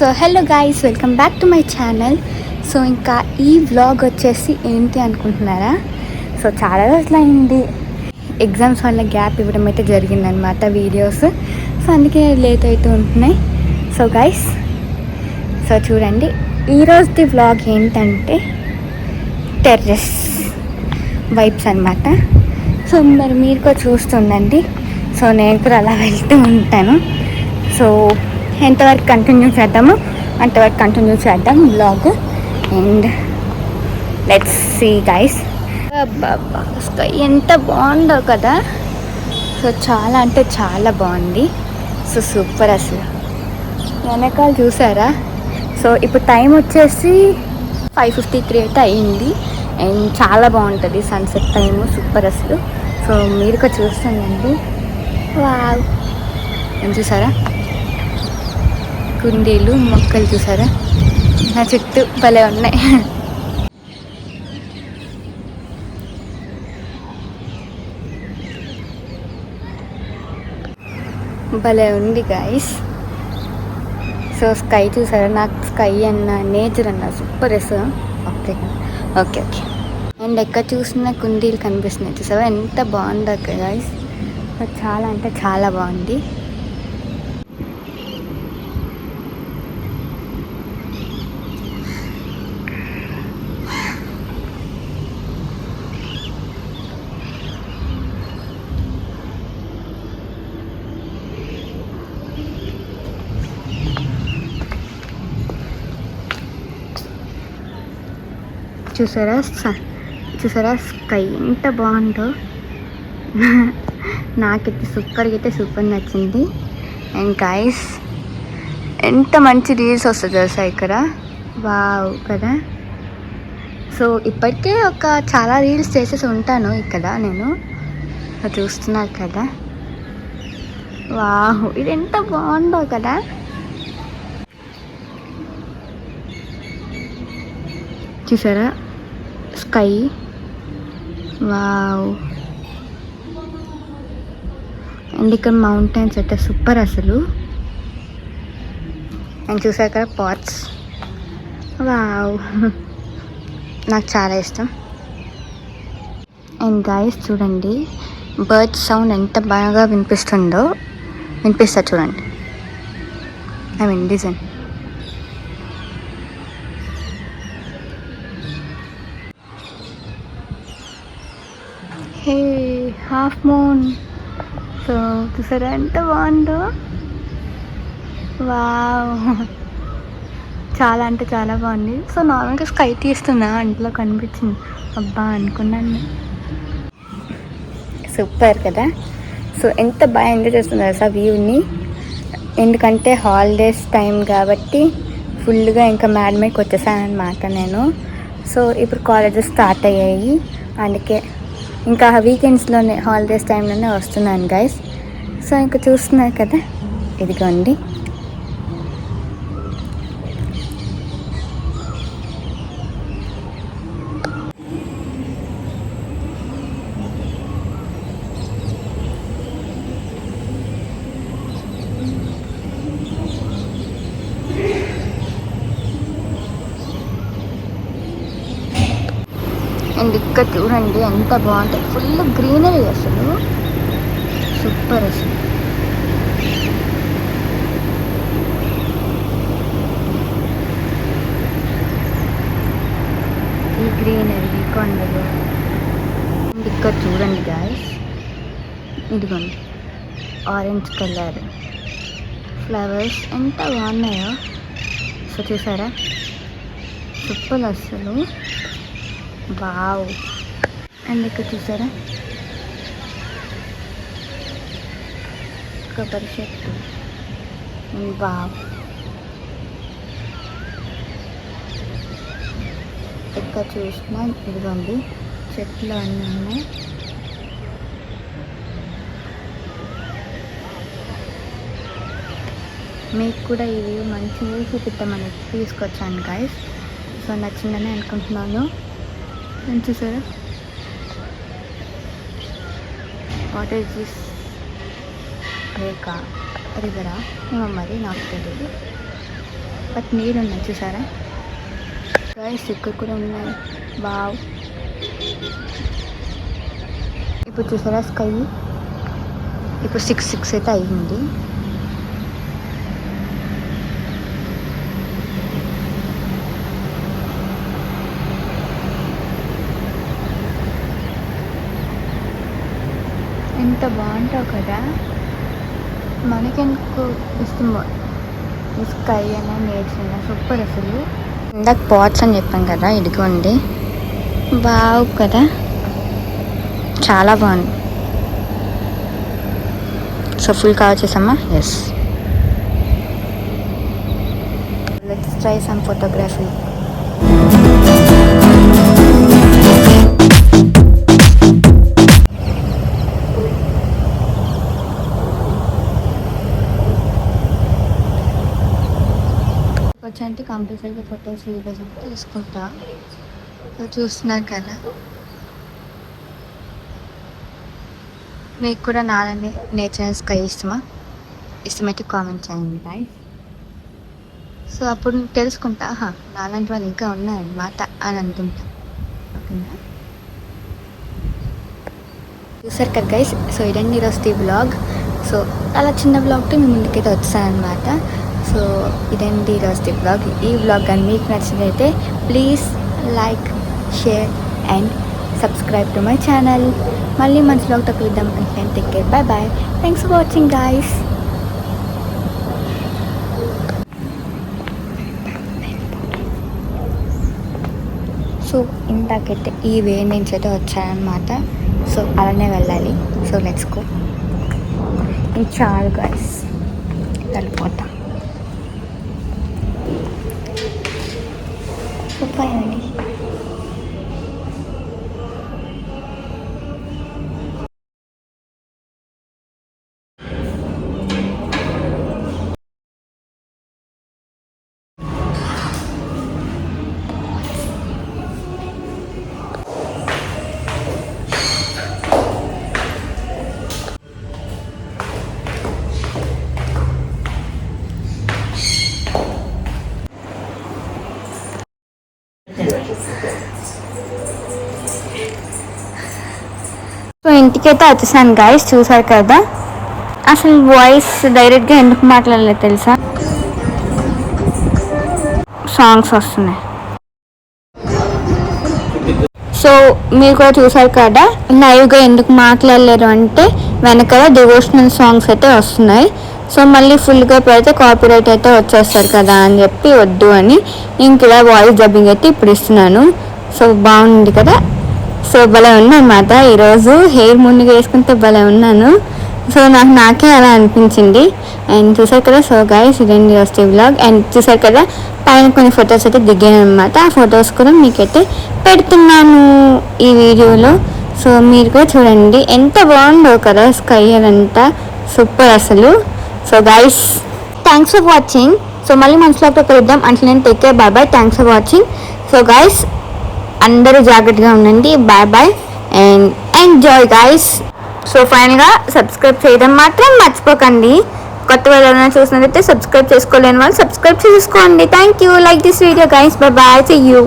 So hello guys, welcome back to my channel. So ఇంకా ఈ vlog వచ్చేసి ఏంటి అనుకుంటున్నారా? సో చాలా రోజులు అయింది ఎగ్జామ్స్ వల్ల గ్యాప్ ఇవ్వడం అయితే జరిగిందనమాట వీడియోస్. సో అందుకే లేట్ అవుతూ ఉంటున్నాయి. సో గైస్, సో చూడండి ఈరోజుది వ్లాగ్ ఏంటంటే టెర్రస్ వైబ్స్ అనమాట. సో మరి మీరు కూడా చూస్తుండండి. సో నేను కూడా అలా వెళ్తూ ఉంటాను. సో ఎంతవరకు కంటిన్యూ చేద్దాము అంతవరకు కంటిన్యూ చేద్దాం vlog. And let's see guys. Sky ఎంత బాగుందో కదా. సో చాలా అంటే చాలా బాగుంది. సో సూపర్ అసలు. వెనకాల చూసారా? సో ఇప్పుడు టైం వచ్చేసి 5:53 అయితే అయ్యింది. అండ్ చాలా బాగుంటుంది సన్సెట్ టైము, సూపర్ అసలు. సో మీరు కూడా చూస్తానండి. వావ్, ఏం చూసారా? కుండీలు, మొక్కలు చూసారా? నా చుట్టూ భలే ఉన్నాయి. భలే ఉంది గాయస్. సో స్కై చూసారా? నాకు స్కై అన్న నేచర్ అన్న సూపర్ అసలు. Okay okay okay. అండ్ ఎక్కడ చూసిన కుండీలు కనిపిస్తున్నాయి చూసారా? ఎంత బాగుందో గాయస్. చాలా అంటే చాలా బాగుంది. చూసారా స్కై ఎంత బాగుందో. నాకైతే సూపర్ నచ్చింది. అండ్ గైస్, ఎంత మంచి రీల్స్ వస్తుంది తెలుసా ఇక్కడ. వావ్ కదా. సో ఇప్పటికే చాలా రీల్స్ చేసేసి ఉంటాను ఇక్కడ నేను, చూస్తున్నారు కదా. వావ్, ఇది ఎంత బాగుందో కదా. చూసారా స్కై? వావ్. అండ్ ఇక్కడ మౌంటైన్స్ అయితే సూపర్ అసలు. అండ్ చూసారు కదా పాట్స్. వావ్, నాకు చాలా ఇష్టం. అండ్ గాయస్ చూడండి, బర్డ్ సౌండ్ ఎంత బాగా వినిపిస్తా చూడండి. లిజన్. హే హాఫ్ మూన్. సో చూసారా ఎంత బాగుందో. వావ్, చాలా అంటే చాలా బాగుంది. సో నార్మల్గా స్కై తీస్తున్నా, అంట్లో కనిపించింది. అబ్బా అనుకున్నాను. సూపర్ కదా. సో ఎంత బాగా ఎంజాయ్ చేస్తున్నారు సార్ వ్యూని. ఎందుకంటే హాలిడేస్ టైం కాబట్టి ఫుల్గా ఇంకా మ్యాడ్మేకి వచ్చేసాను అనమాట నేను. సో ఇప్పుడు కాలేజెస్ స్టార్ట్ అయ్యాయి, అందుకే ఇంకా వీకెండ్స్లోనే హాలిడేస్ టైంలోనే వస్తున్నాను గైస్. సో ఇంకా చూస్తున్నారు కదా, ఇదిగోండి. అండ్ ఇక్కడ చూడండి ఎంత బాగుంటుంది. ఫుల్ గ్రీనరీ అసలు, సూపర్ అసలు. ఈ గ్రీనరీ, కొండలు. అండ్ ఇక్కడ చూడండి గాయస్, ఇదిగోండి ఆరెంజ్ కలర్ ఫ్లవర్స్ ఎంత బాగున్నాయో. సో చూసారా, సూపర్ అసలు. వావ్. అండ్ ఇక్కడ చూసారా కొబ్బరి చెట్టు. వావ్. ఇక్కడ చూసినా ఇదిగోండి చెట్లు అన్నీ ఉన్నాయి. మీకు కూడా ఇవి మంచి చూపిద్దామని తీసుకొచ్చాను గైస్. సో నచ్చిందని అనుకుంటున్నాను. చూసారా వాట్ ఈస్ దిస్? రేఖ రివరా ఏమో మరి నాకు తెలియదు. బట్ నీళ్ళు ఉన్నాయి చూసారా గైస్, ఇక్కడ కూడా ఉన్నాయి. వావ్, ఇప్పుడు చూసారా స్కై, ఇప్పుడు 6 అయితే అయ్యింది. ఎంత బాగుంటావు కదా, మనకెందుకు ఇష్టం ఈ స్కై అయినా నేచర్ అయినా సూపర్. అసలు ఇందాక పాట్స్ అని చెప్పాం కదా, ఇదిగోండి. బాగు కదా, చాలా బాగుంది. సో ఫుల్ కవర్ చేసామా? Yes, let's try some photography. వచ్చంటే కంపల్సరీగా ఫొటోస్ వీడియోస్ తీసుకుంటా. చూస్తున్నారు కదా, మీకు కూడా నాలని నేచర్ స్కై ఇష్టమైతే కామెంట్ చేయండి గైస్. సో అప్పుడు తెలుసుకుంటా, నాలాంటి వాళ్ళు ఇంకా ఉన్నారన్నమాట అని అనుకుంటా. ఓకేనా, చూసారు కదా గైస్. సో ఇదండి ఈరోజు వ్లాగ్. సో అలా చిన్న వ్లాగ్తో మీ ముందుకైతే వచ్చానమాట. సో ఇదండి ఈరోజు వ్లాగ్. ఈ వ్లాగ్ కానీ మీకు నచ్చినట్లయితే please like, share and subscribe to my channel. మళ్ళీ మంచి వ్లాగ్తో కలుద్దాం. అంటే take care, bye bye, thanks for watching guys. So ఇందాకైతే ఈ వే నుంచి అయితే వచ్చానమాట. సో అలానే వెళ్ళాలి. So let's go. ఇది చాలు గైస్, వెళ్ళిపోతా. అండి సో ఇంటికైతే వచ్చేసాను గైస్. చూసారు కదా, అసలు వాయిస్ డైరెక్ట్గా ఎందుకు మాట్లాడలేదు తెలుసా, సాంగ్స్ వస్తున్నాయి. సో మీరు కూడా చూసారు కదా, లైవ్గా ఎందుకు మాట్లాడలేరు అంటే వెనకాల డివోషనల్ సాంగ్స్ అయితే వస్తున్నాయి. సో మళ్ళీ ఫుల్గా పెడితే కాపీరైట్ అయితే వచ్చేస్తారు కదా అని చెప్పి వద్దు అని ఇంక ఇలా వాయిస్ డబ్బింగ్ అయితే ఇప్పుడు ఇస్తున్నాను. సో బాగుంది కదా. సో భలే ఉన్నానమాట ఈరోజు, హెయిర్ ముందుగా వేసుకుంటే భలే ఉన్నాను. సో నాకే అలా అనిపించింది. అండ్ చూసారు కదా. సో గైస్ ఇదండి ఈరోజు వ్లాగ్. అండ్ చూసారు కదా, పైన కొన్ని ఫొటోస్ అయితే దిగాను అనమాట. ఆ ఫొటోస్ కూడా మీకైతే పెడుతున్నాను ఈ వీడియోలో. సో మీరు కూడా చూడండి, ఎంత బాగుందో కదా స్కై అదంతా, సూపర్ అసలు. So guys thanks for watching. So మళ్ళీ మనసులో కలుద్దాం. అంటే నేను take care, bye bye, thanks for watching. So guys అందరూ జాగ్రత్తగా ఉండండి. Bye bye and enjoy guys. So ఫైనల్గా సబ్స్క్రైబ్ చేయడం మాత్రం మర్చిపోకండి. కొత్త వాళ్ళు ఎవరైనా చూసినట్లయితే సబ్స్క్రైబ్ చేసుకోలేని వాళ్ళు సబ్స్క్రైబ్ చేసుకోండి. Thank you. Like this video guys. Bye bye, see you.